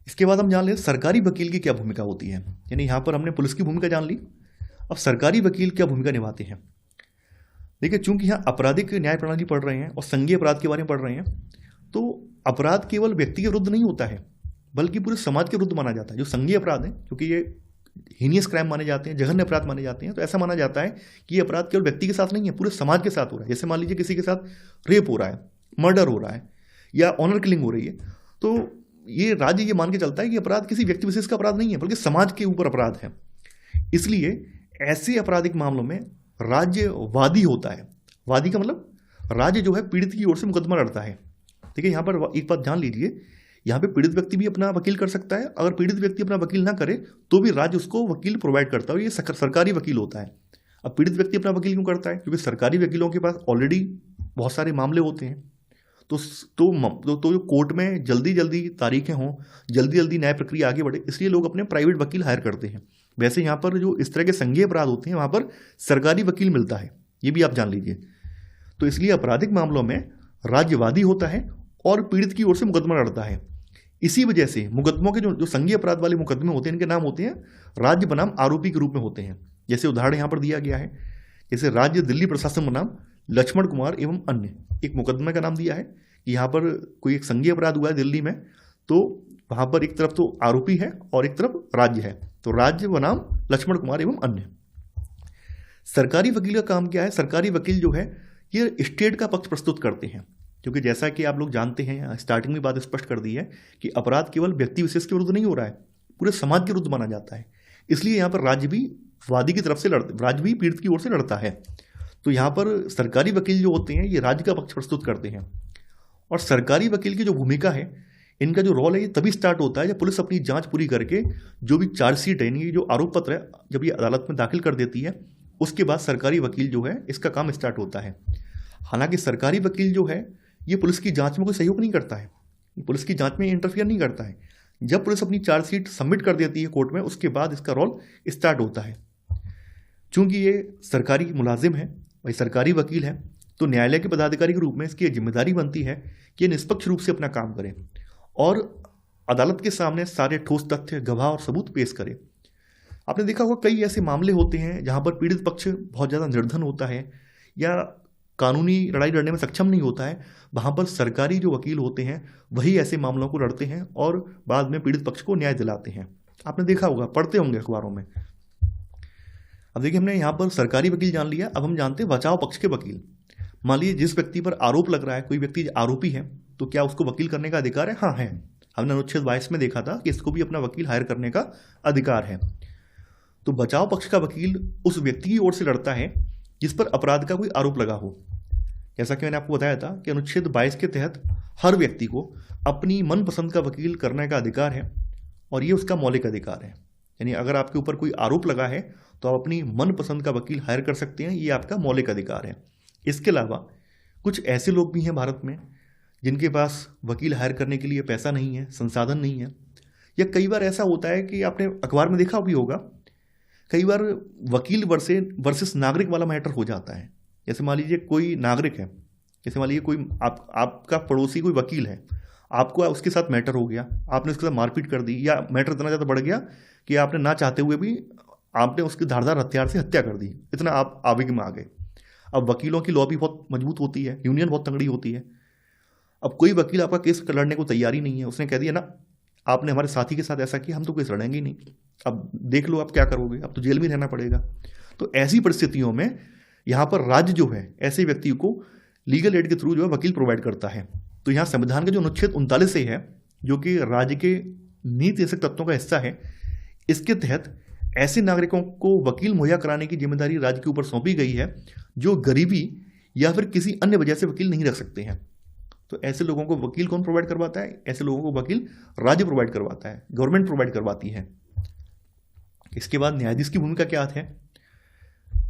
इसके बाद हम जान लें सरकारी वकील की क्या भूमिका होती है। यानी यहाँ पर हमने पुलिस की भूमिका जान ली, अब सरकारी वकील क्या भूमिका निभाते हैं। देखिए, चूंकि यहाँ आपराधिक न्याय प्रणाली पढ़ रहे हैं और संघीय अपराध के बारे में पढ़ रहे हैं, तो अपराध केवल व्यक्ति के विरुद्ध नहीं होता है बल्कि पूरे समाज के विरुद्ध माना जाता है। जो संघीय अपराध है, क्योंकि ये हीनियस क्राइम माने जाते हैं, जघन्य अपराध माने जाते हैं, तो ऐसा माना जाता है कि ये अपराध केवल व्यक्ति के साथ नहीं है, पूरे समाज के साथ हो रहा है। जैसे मान लीजिए किसी के साथ रेप हो रहा है, मर्डर हो रहा है या ऑनर किलिंग हो रही है, तो ये राज्य ये मान के चलता है कि अपराध किसी व्यक्ति विशेष का अपराध नहीं है बल्कि समाज के ऊपर अपराध है। इसलिए ऐसे आपराधिक मामलों में राज्य वादी होता है। वादी का मतलब राज्य जो है पीड़ित की ओर से मुकदमा लड़ता है। देखिए, यहाँ पर एक बात जान लीजिए, यहाँ पे पीड़ित व्यक्ति भी अपना वकील कर सकता है। अगर पीड़ित व्यक्ति अपना वकील ना करे तो भी राज्य उसको वकील प्रोवाइड करता है, ये सरकारी वकील होता है। अब पीड़ित व्यक्ति अपना वकील क्यों करता है? क्योंकि सरकारी वकीलों के पास ऑलरेडी बहुत सारे मामले होते हैं। तो जो कोर्ट में जल्दी तारीखें हों, जल्दी न्याय प्रक्रिया आगे बढ़े, इसलिए लोग अपने प्राइवेट वकील हायर करते हैं। वैसे यहाँ पर जो इस तरह के संघीय अपराध होते हैं वहाँ पर सरकारी वकील मिलता है, ये भी आप जान लीजिए। तो इसलिए आपराधिक मामलों में राज्यवादी होता है और पीड़ित की ओर से मुकदमा लड़ता है। इसी वजह से मुकदमों के जो संघीय अपराध वाले मुकदमे होते हैं, इनके नाम होते हैं राज्य बनाम आरोपी के रूप में होते हैं। जैसे उदाहरण यहाँ पर दिया गया है, जैसे राज्य दिल्ली प्रशासन बनाम लक्ष्मण कुमार एवं अन्य, एक मुकदमे का नाम दिया है कि यहाँ पर कोई एक संघीय अपराध हुआ है दिल्ली में, तो वहाँ पर एक तरफ तो आरोपी है और एक तरफ राज्य है, तो राज्य बनाम लक्ष्मण कुमार एवं अन्य। सरकारी वकील का काम क्या है? सरकारी वकील जो है ये स्टेट का पक्ष प्रस्तुत करते हैं, क्योंकि जैसा कि आप लोग जानते हैं, स्टार्टिंग में बात स्पष्ट कर दी है कि अपराध केवल व्यक्ति विशेष के विरुद्ध नहीं हो रहा है, पूरे समाज के विरुद्ध माना जाता है। इसलिए यहाँ पर राज्य भी वादी की तरफ से राज्य भी पीड़ित की ओर से लड़ता है। तो यहाँ पर सरकारी वकील जो होते हैं ये राज्य का पक्ष प्रस्तुत करते हैं। और सरकारी वकील की जो भूमिका है, इनका जो रोल है, ये तभी स्टार्ट होता है जब पुलिस अपनी जांच पूरी करके जो भी चार्जशीट है, यानी जो आरोप पत्र है, जब ये अदालत में दाखिल कर देती है, उसके बाद सरकारी वकील जो है इसका काम स्टार्ट होता है। हालांकि सरकारी वकील जो है ये पुलिस की जांच में कोई सहयोग नहीं करता है, पुलिस की जांच में इंटरफियर नहीं करता है। जब पुलिस अपनी चार्जशीट सबमिट कर देती है कोर्ट में, उसके बाद इसका रोल स्टार्ट होता है। चूंकि ये सरकारी मुलाजिम है, भाई सरकारी वकील है, तो न्यायालय के पदाधिकारी के रूप में इसकी जिम्मेदारी बनती है कि ये निष्पक्ष रूप से अपना काम करें और अदालत के सामने सारे ठोस तथ्य, गवाह और सबूत पेश करें। आपने देखा होगा कई ऐसे मामले होते हैं जहां पर पीड़ित पक्ष बहुत ज़्यादा निर्धन होता है या कानूनी लड़ाई लड़ने में सक्षम नहीं होता है, वहां पर सरकारी जो वकील होते हैं वही ऐसे मामलों को लड़ते हैं और बाद में पीड़ित पक्ष को न्याय दिलाते हैं। आपने देखा होगा, पढ़ते होंगे अखबारों में। अब देखिए, हमने यहाँ पर सरकारी वकील जान लिया, अब हम जानते हैं बचाव पक्ष के वकील। मान लीजिए जिस व्यक्ति पर आरोप लग रहा है, कोई व्यक्ति आरोपी है, तो क्या उसको वकील करने का अधिकार है? हाँ है। हमने अनुच्छेद 22 में देखा था कि इसको भी अपना वकील हायर करने का अधिकार है। तो बचाव पक्ष का वकील उस व्यक्ति की ओर से लड़ता है जिस पर अपराध का कोई आरोप लगा हो। जैसा कि मैंने आपको बताया था कि अनुच्छेद 22 के तहत हर व्यक्ति को अपनी मनपसंद का वकील करने का अधिकार है और ये उसका मौलिक अधिकार है। यानी अगर आपके ऊपर कोई आरोप लगा है तो आप अपनी मनपसंद का वकील हायर कर सकते हैं, ये आपका मौलिक अधिकार है। इसके अलावा कुछ ऐसे लोग भी हैं भारत में जिनके पास वकील हायर करने के लिए पैसा नहीं है, संसाधन नहीं है, या कई बार ऐसा होता है कि आपने अखबार में देखा भी होगा, कई बार वकील वर्सेस नागरिक वाला मैटर हो जाता है। जैसे मान लीजिए कोई नागरिक है, जैसे मान लीजिए कोई आपका पड़ोसी कोई वकील है, आपको उसके साथ मैटर हो गया, आपने उसके साथ मारपीट कर दी, या मैटर इतना ज़्यादा बढ़ गया कि आपने ना चाहते हुए भी आपने उसकी धारदार हथियार से हत्या कर दी, इतना आप आवेग में आ गए। अब वकीलों की लॉबी बहुत मजबूत होती है, यूनियन बहुत तगड़ी होती है। अब कोई वकील आपका केस लड़ने को तैयार ही नहीं है, उसने कह दिया ना आपने हमारे साथी के साथ ऐसा किया, हम तो केस लड़ेंगे ही नहीं, अब देख लो आप क्या करोगे, अब तो जेल में रहना पड़ेगा। तो ऐसी परिस्थितियों में यहाँ पर राज्य जो है ऐसे व्यक्ति को लीगल एड के थ्रू जो है वकील प्रोवाइड करता है। तो यहाँ संविधान का जो अनुच्छेद 39 से है, जो कि राज्य के नीति ऐसे तत्वों का हिस्सा है, इसके तहत ऐसे नागरिकों को वकील मुहैया कराने की जिम्मेदारी राज्य के ऊपर सौंपी गई है जो गरीबी या फिर किसी अन्य वजह से वकील नहीं रख सकते हैं। तो ऐसे लोगों को वकील कौन प्रोवाइड करवाता है? ऐसे लोगों को वकील राज्य प्रोवाइड करवाता है, गवर्नमेंट प्रोवाइड करवाती है। इसके बाद न्यायाधीश की भूमिका क्या है?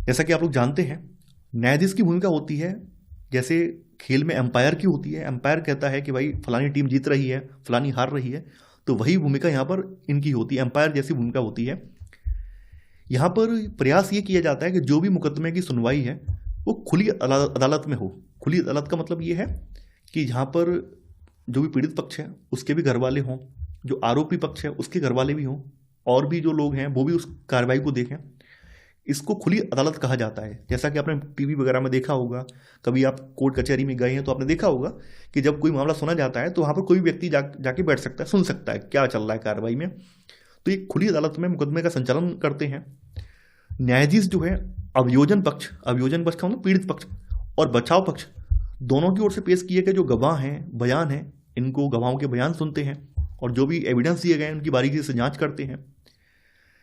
जैसा कि आप लोग जानते हैं, न्यायाधीश की भूमिका होती है जैसे खेल में एम्पायर की होती है। एम्पायर कहता है कि भाई फलानी टीम जीत रही है, फलानी हार रही है, तो वही भूमिका यहाँ पर इनकी होती है, एम्पायर जैसी भूमिका होती है। यहाँ पर प्रयास ये किया जाता है कि जो भी मुकदमे की सुनवाई है वो खुली अदालत में हो। खुली अदालत का मतलब ये है कि जहाँ पर जो भी पीड़ित पक्ष है उसके भी घर वाले हों, जो आरोपी पक्ष है उसके घर वाले भी हों, और भी जो लोग हैं वो भी उस कार्रवाई को देखें। इसको खुली अदालत कहा जाता है। जैसा कि आपने टीवी वगैरह में देखा होगा, कभी आप कोर्ट कचहरी में गए हैं तो आपने देखा होगा कि जब कोई मामला सुना जाता है तो वहाँ पर कोई व्यक्ति जाके बैठ सकता है, सुन सकता है क्या चल रहा है कार्रवाई में। तो ये खुली अदालत में मुकदमे का संचालन करते हैं। न्यायाधीश जो है अभियोजन पक्ष का मतलब पीड़ित पक्ष और बचाव पक्ष दोनों की ओर से पेश किए गए जो गवाह हैं, बयान हैं, इनको गवाहों के बयान सुनते हैं और जो भी एविडेंस दिए गए हैं उनकी बारीकी से जांच करते हैं।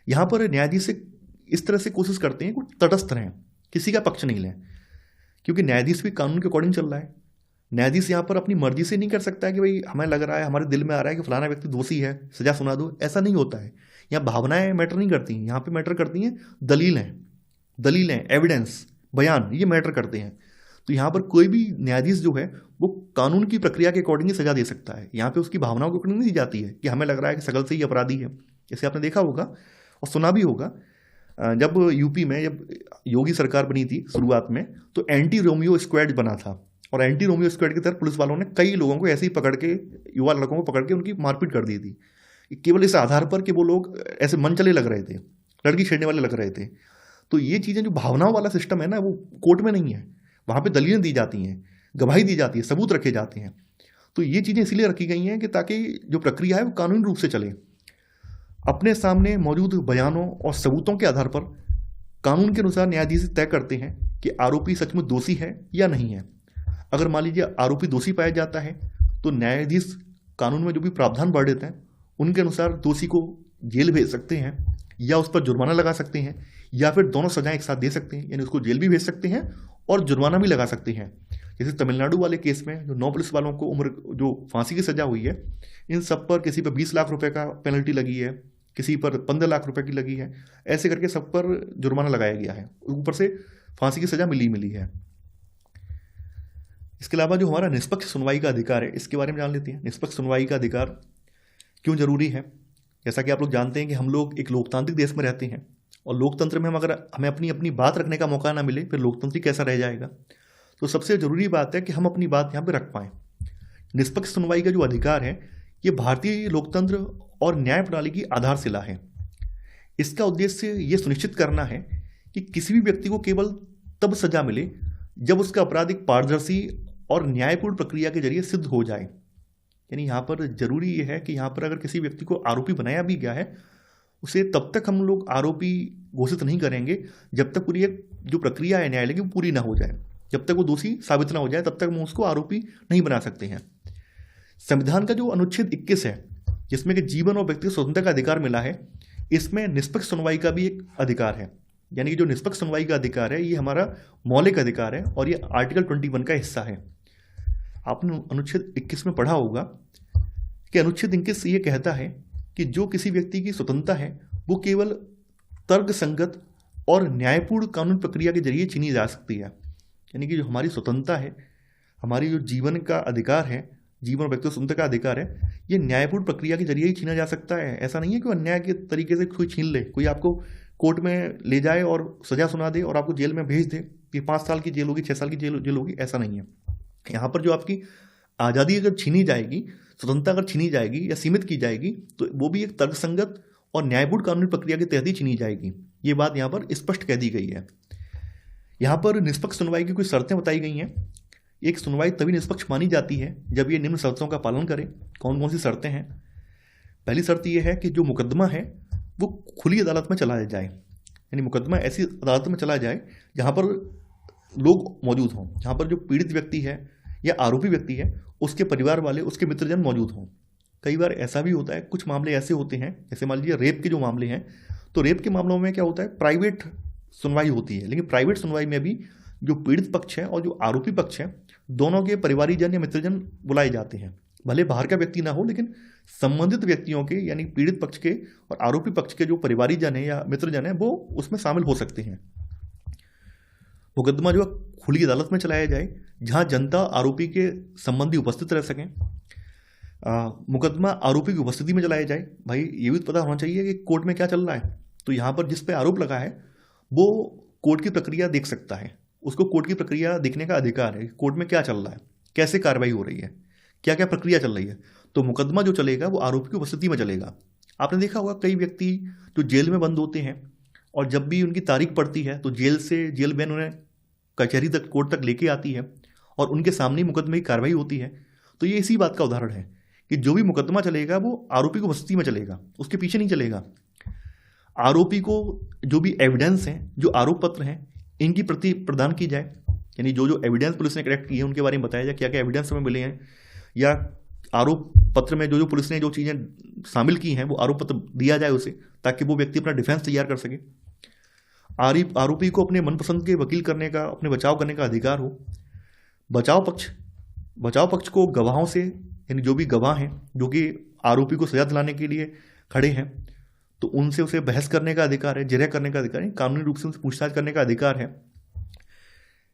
यहाँ पर न्यायाधीश से इस तरह से कोशिश करते हैं कि तटस्थ रहें, किसी का पक्ष नहीं लें, क्योंकि न्यायाधीश भी कानून के अकॉर्डिंग चल रहा है। न्यायाधीश यहाँ पर अपनी मर्जी से नहीं कर सकता है कि भाई हमें लग रहा है, हमारे दिल में आ रहा है कि फलाना व्यक्ति दोषी है, सजा सुना दो, ऐसा नहीं होता है। यहाँ भावनाएं मैटर नहीं करती हैं, यहाँ पे मैटर करती हैं दलीलें, एविडेंस, बयान, ये मैटर करते हैं। तो यहाँ पर कोई भी न्यायाधीश जो है वो कानून की प्रक्रिया के अकॉर्डिंग ही सजा दे सकता है। यहाँ पे उसकी भावनाओं के अकॉर्डिंग नहीं दी जाती है कि हमें लग रहा है कि सगल से ही अपराधी है। जैसे आपने देखा होगा और सुना भी होगा, जब यूपी में जब योगी सरकार बनी थी शुरुआत में, तो एंटी रोमियो स्क्वाड बना था, और एंटी रोमियो स्क्वाड के तहत पुलिस वालों ने कई लोगों को ऐसे ही पकड़ के, युवा लड़कों को पकड़ के उनकी मारपीट कर दी थी, केवल इस आधार पर कि वो लोग ऐसे मन चले लग रहे थे, लड़की छेड़ने वाले लग रहे थे। तो ये चीज़ें जो भावनाओं वाला सिस्टम है ना, वो कोर्ट में नहीं है। वहाँ पे दलीलें दी जाती हैं, गवाही दी जाती है, सबूत रखे जाते हैं। तो ये चीज़ें इसीलिए रखी गई हैं कि ताकि जो प्रक्रिया है वो कानूनी रूप से चले। अपने सामने मौजूद बयानों और सबूतों के आधार पर कानून के अनुसार न्यायाधीश तय करते हैं कि आरोपी सचमुच दोषी है या नहीं है। अगर मान लीजिए आरोपी दोषी पाया जाता है तो न्यायाधीश कानून में जो भी प्रावधान बढ़ देते हैं उनके अनुसार दोषी को जेल भेज सकते हैं, या उस पर जुर्माना लगा सकते हैं, या फिर दोनों सजाएं एक साथ दे सकते हैं, यानी उसको जेल भी भेज सकते हैं और जुर्माना भी लगा सकते हैं। जैसे तमिलनाडु वाले केस में जो 9 पुलिस वालों को उम्र जो फांसी की सजा हुई है, इन सब पर किसी पर 20 लाख रुपए का पेनल्टी लगी है, किसी पर 15 लाख रुपए की लगी है, ऐसे करके सब पर जुर्माना लगाया गया है, ऊपर से फांसी की सजा मिली है। इसके अलावा जो हमारा निष्पक्ष सुनवाई का अधिकार है, इसके बारे में जान लेते हैं। निष्पक्ष सुनवाई का अधिकार क्यों जरूरी है? जैसा कि आप लोग जानते हैं कि हम लोग एक लोकतांत्रिक देश में रहते हैं, और लोकतंत्र में अगर हमें अपनी बात रखने का मौका ना मिले फिर लोकतंत्र कैसा रह जाएगा। तो सबसे जरूरी बात है कि हम अपनी बात यहाँ पे रख पाएं। निष्पक्ष सुनवाई का जो अधिकार है ये भारतीय लोकतंत्र और न्याय प्रणाली की आधारशिला है। इसका उद्देश्य ये सुनिश्चित करना है कि किसी भी व्यक्ति को केवल तब सजा मिले जब उसका अपराध एक पारदर्शी और न्यायपूर्ण प्रक्रिया के जरिए सिद्ध हो जाए। यानी यहाँ पर जरूरी ये है कि यहाँ पर अगर किसी व्यक्ति को आरोपी बनाया भी गया है, उसे तब तक हम लोग आरोपी घोषित नहीं करेंगे जब तक पूरी एक जो प्रक्रिया है न्यायालय की वो पूरी ना हो जाए। जब तक वो दोषी साबित ना हो जाए तब तक हम उसको आरोपी नहीं बना सकते हैं। संविधान का जो अनुच्छेद 21 है जिसमें कि जीवन और व्यक्तिगत स्वतंत्रता का अधिकार मिला है, इसमें निष्पक्ष सुनवाई का भी एक अधिकार है। यानी कि जो निष्पक्ष सुनवाई का अधिकार है ये हमारा मौलिक अधिकार है और ये आर्टिकल 21 का हिस्सा है। आपने अनुच्छेद 21 में पढ़ा होगा कि अनुच्छेद 21 ये कहता है कि जो किसी व्यक्ति की स्वतंत्रता है वो केवल तर्कसंगत और न्यायपूर्ण कानून प्रक्रिया के जरिए छीनी जा सकती है। यानी कि जो हमारी स्वतंत्रता है, हमारी जो जीवन का अधिकार है, जीवन और व्यक्तिगत स्वतंत्रता का अधिकार है, ये न्यायपूर्ण प्रक्रिया के जरिए ही छीना जा सकता है। ऐसा नहीं है कि अन्याय के तरीके से कोई छीन ले, कोई आपको कोर्ट में ले जाए और सजा सुना दे और आपको जेल में भेज दे कि 5 साल की जेल होगी, 6 साल की जेल होगी, ऐसा नहीं है। यहाँ पर जो आपकी आज़ादी अगर छीनी जाएगी, स्वतंत्रता अगर छीनी जाएगी या सीमित की जाएगी, तो वो भी एक तर्कसंगत और न्यायपूर्ण कानूनी प्रक्रिया के तहत ही छीनी जाएगी। ये बात यहाँ पर स्पष्ट कह दी गई है। यहाँ पर निष्पक्ष सुनवाई की कुछ शर्तें बताई गई हैं। एक सुनवाई तभी निष्पक्ष मानी जाती है जब ये निम्न शर्तों का पालन करे। कौन कौन सी शर्तें हैं? पहली शर्त यह है कि जो मुकदमा है वो खुली अदालत में चलाया जाए, यानी मुकदमा ऐसी अदालत में चला जाए जहाँ पर लोग मौजूद हों, जहाँ पर जो पीड़ित व्यक्ति है या आरोपी व्यक्ति है उसके परिवार वाले, उसके मित्रजन मौजूद हों। कई बार ऐसा भी होता है, कुछ मामले ऐसे होते हैं, जैसे मान लीजिए रेप के जो मामले हैं, तो रेप के मामलों में क्या होता है, प्राइवेट सुनवाई होती है। लेकिन प्राइवेट सुनवाई में भी जो पीड़ित पक्ष है और जो आरोपी पक्ष है, दोनों के परिवारीजन या मित्रजन बुलाए जाते हैं। भले बाहर का व्यक्ति ना हो, लेकिन संबंधित व्यक्तियों के यानी पीड़ित पक्ष के और आरोपी पक्ष के जो परिवारीजन है या मित्रजन है वो उसमें शामिल हो सकते हैं। मुकदमा जो खुली अदालत में चलाया जाए जहां जनता आरोपी के संबंधी उपस्थित रह सकें। मुकदमा आरोपी की उपस्थिति में चलाया जाए। भाई ये भी पता होना चाहिए कि कोर्ट में क्या चल रहा है, तो यहाँ पर जिस पे आरोप लगा है वो कोर्ट की प्रक्रिया देख सकता है, उसको कोर्ट की प्रक्रिया देखने का अधिकार है। कोर्ट में क्या चल रहा है, कैसे कार्रवाई हो रही है, क्या क्या प्रक्रिया चल रही है। तो मुकदमा जो चलेगा वो आरोपी की उपस्थिति में चलेगा। आपने देखा होगा कई व्यक्ति जो जेल में बंद होते हैं और जब भी उनकी तारीख पड़ती है तो जेल बैन उन्हें कचहरी तक, कोर्ट तक लेके आती है और उनके सामने ही मुकदमे की कार्रवाई होती है। तो ये इसी बात का उदाहरण है कि जो भी मुकदमा चलेगा वो आरोपी की उपस्थिति में चलेगा, उसके पीछे नहीं चलेगा। आरोपी को जो भी एविडेंस हैं, जो आरोप पत्र हैं, इनकी प्रति प्रदान की जाए। यानी जो जो एविडेंस पुलिस ने कलेक्ट किए हैं उनके बारे में बताया जाए, क्या क्या एविडेंस हमें मिले हैं, या आरोप पत्र में जो जो पुलिस ने जो चीज़ें शामिल की हैं वो आरोप पत्र दिया जाए उसे, ताकि वो व्यक्ति अपना डिफेंस तैयार कर सके। आरोपी को अपने मनपसंद के वकील करने का, अपने बचाव करने का अधिकार हो। बचाव पक्ष को गवाहों से, यानी जो भी गवाह हैं जो कि आरोपी को सजा दिलाने के लिए खड़े हैं, तो उनसे उसे बहस करने का अधिकार है, जिरह करने का अधिकार है, कानूनी रूप से उनसे पूछताछ करने का अधिकार है।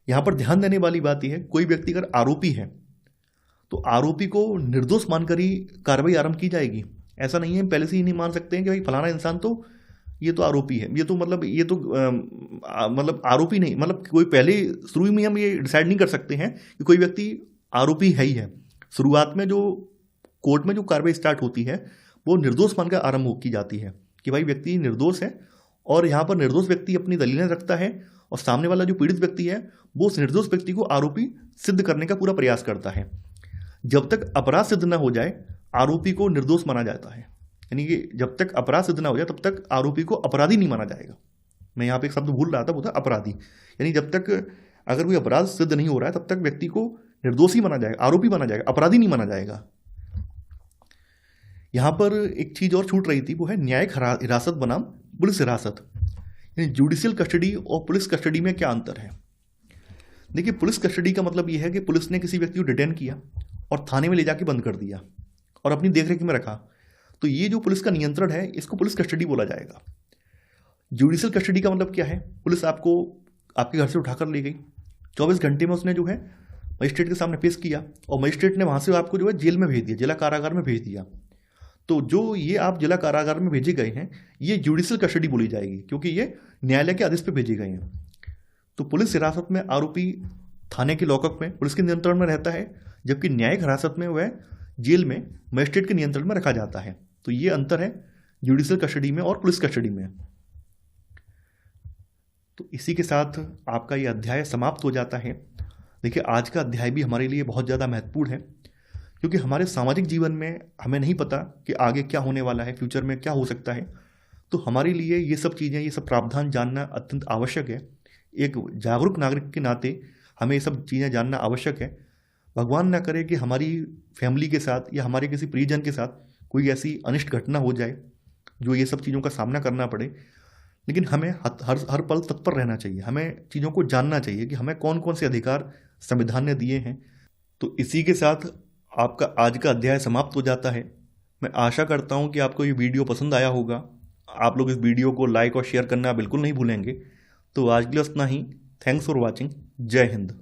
यहाँ पर ध्यान देने वाली बात यह है, कोई व्यक्ति अगर आरोपी है तो आरोपी को निर्दोष मानकर ही कार्रवाई आरंभ की जाएगी। ऐसा नहीं है पहले से ही नहीं मान सकते हैं कि भाई फलाना इंसान तो ये तो आरोपी है, ये तो मतलब आरोपी नहीं, मतलब कोई पहले शुरू में हम ये डिसाइड नहीं कर सकते हैं कि कोई व्यक्ति आरोपी है ही है। शुरुआत में जो कोर्ट में जो कार्रवाई स्टार्ट होती है वो निर्दोष मानकर आरंभ की जाती है कि भाई व्यक्ति निर्दोष है, और यहाँ पर निर्दोष व्यक्ति अपनी दलीलें रखता है और सामने वाला जो पीड़ित व्यक्ति है वो उस निर्दोष व्यक्ति को आरोपी सिद्ध करने का पूरा प्रयास करता है। जब तक अपराध सिद्ध न हो जाए आरोपी को निर्दोष माना जाता है। यानी कि जब तक अपराध सिद्ध न हो जाए तब तक आरोपी को अपराधी नहीं माना जाएगा। मैं यहाँ पे एक शब्द भूल रहा था, वो था अपराधी। यानी जब तक अगर कोई अपराध सिद्ध नहीं हो रहा है तब तक व्यक्ति को निर्दोषी माना जाएगा, आरोपी माना जाएगा, अपराधी नहीं माना जाएगा। यहाँ पर एक चीज़ और छूट रही थी, वो है न्यायिक हिरासत बनाम पुलिस हिरासत। यानी जुडिशियल कस्टडी और पुलिस कस्टडी में क्या अंतर है। देखिए, पुलिस कस्टडी का मतलब ये है कि पुलिस ने किसी व्यक्ति को डिटेन किया और थाने में ले जाके बंद कर दिया और अपनी देखरेख में रखा, तो ये जो पुलिस का नियंत्रण है इसको पुलिस कस्टडी बोला जाएगा। जुडिशियल कस्टडी का मतलब क्या है, पुलिस आपको आपके घर से उठाकर ले गई, 24 घंटे में उसने जो है मजिस्ट्रेट के सामने पेश किया और मजिस्ट्रेट ने वहाँ से आपको जो है जेल में भेज दिया, जिला कारागार में भेज दिया। तो जो ये आप जिला कारागार में भेजे गए हैं ये जुडिशियल कस्टडी बोली जाएगी, क्योंकि ये न्यायालय के आदेश पे भेजे गए हैं। तो पुलिस हिरासत में आरोपी थाने के लॉकअप में पुलिस के नियंत्रण में रहता है, जबकि न्यायिक हिरासत में वह जेल में मजिस्ट्रेट के नियंत्रण में रखा जाता है। तो ये अंतर है जुडिशियल कस्टडी में और पुलिस कस्टडी में। तो इसी के साथ आपका ये अध्याय समाप्त हो जाता है। देखिए, आज का अध्याय भी हमारे लिए बहुत ज़्यादा महत्वपूर्ण है, क्योंकि हमारे सामाजिक जीवन में हमें नहीं पता कि आगे क्या होने वाला है, फ्यूचर में क्या हो सकता है। तो हमारे लिए ये सब चीज़ें, ये सब प्रावधान जानना अत्यंत आवश्यक है। एक जागरूक नागरिक के नाते हमें ये सब चीज़ें जानना आवश्यक है। भगवान ना करे कि हमारी फैमिली के साथ या हमारे किसी प्रियजन के साथ कोई ऐसी अनिष्ट घटना हो जाए जो ये सब चीज़ों का सामना करना पड़े, लेकिन हमें हर हर पल तत्पर रहना चाहिए। हमें चीज़ों को जानना चाहिए कि हमें कौन कौन से अधिकार संविधान ने दिए हैं। तो इसी के साथ आपका आज का अध्याय समाप्त हो जाता है। मैं आशा करता हूँ कि आपको ये वीडियो पसंद आया होगा। आप लोग इस वीडियो को लाइक और शेयर करना बिल्कुल नहीं भूलेंगे। तो आज के लिए उतना ही। Thanks for watching. जय हिंद।